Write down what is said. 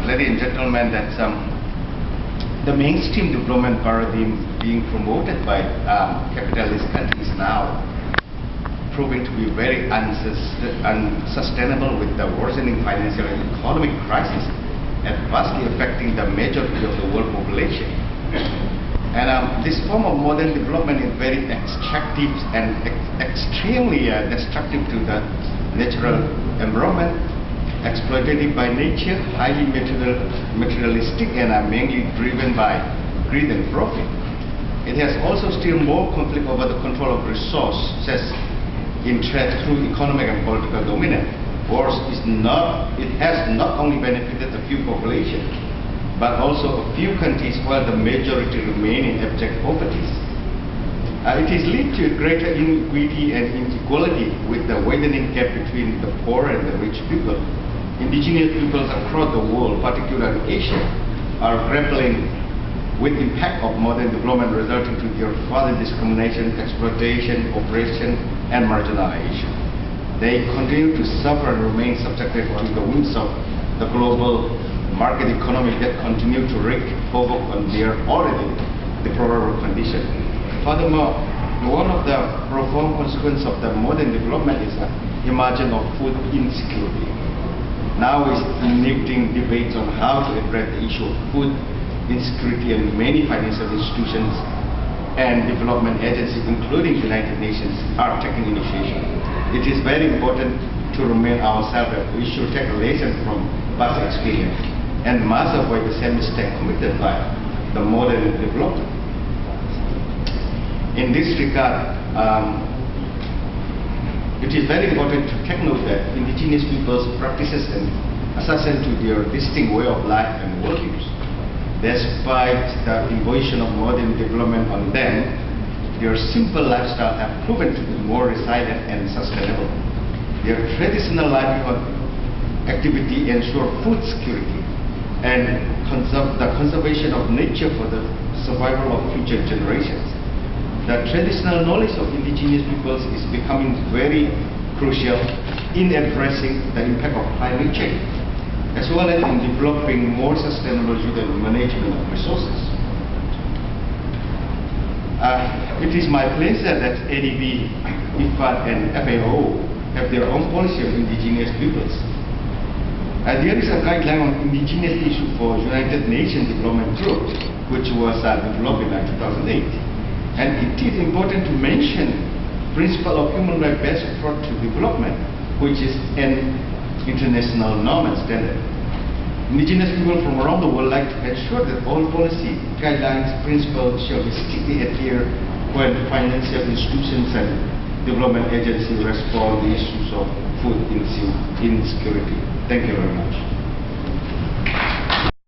ladies and gentlemen, that the mainstream development paradigm being promoted by capitalist countries now proving to be very unsustainable with the worsening financial and economic crisis and vastly affecting the majority of the world population. And this form of modern development is very extractive and extremely destructive to the natural environment, exploitative by nature, highly materialistic, and mainly driven by greed and profit. It has also still more conflict over the control of resources in trade through economic and political dominance. Wars it has not only benefited a few populations, but also a few countries while the majority remain in abject poverty. It is linked to greater inequity and inequality with the widening gap between the poor and the rich people. Indigenous peoples across the world, particularly Asia, are grappling with the impact of modern development resulting to their further discrimination, exploitation, oppression, and marginalization. They continue to suffer and remain subjected to the winds of the global market economy that continue to wreak havoc on their already deplorable condition. Furthermore, one of the profound consequences of the modern development is the emergence of food insecurity. Now is igniting debates on how to address the issue of food insecurity, and many financial institutions and development agencies, including the United Nations, are taking initiation. It is very important to remind ourselves that we should take lessons from past experience and must avoid the same mistake committed by the modern development. In this regard, it is very important to take note that indigenous people's practices and assessment to their distinct way of life and worldviews. Despite the imposition of modern development on them, their simple lifestyle have proven to be more resilient and sustainable. Their traditional livelihood activity ensure food security and the conservation of nature for the survival of future generations. The traditional knowledge of indigenous peoples is becoming very crucial in addressing the impact of climate change, as well as in developing more sustainable use and management of resources. It is my pleasure that ADB, IFAD, and FAO have their own policy on indigenous peoples. There is a guideline on indigenous issue for United Nations Development Group, which was developed in 2008. And it is important to mention principle of human rights-based approach to development, which is an international norm and standard. Indigenous people from around the world like to ensure that all policy, guidelines, principles shall be strictly adhered when financial institutions and development agencies respond to the issues of food insecurity. Thank you very much.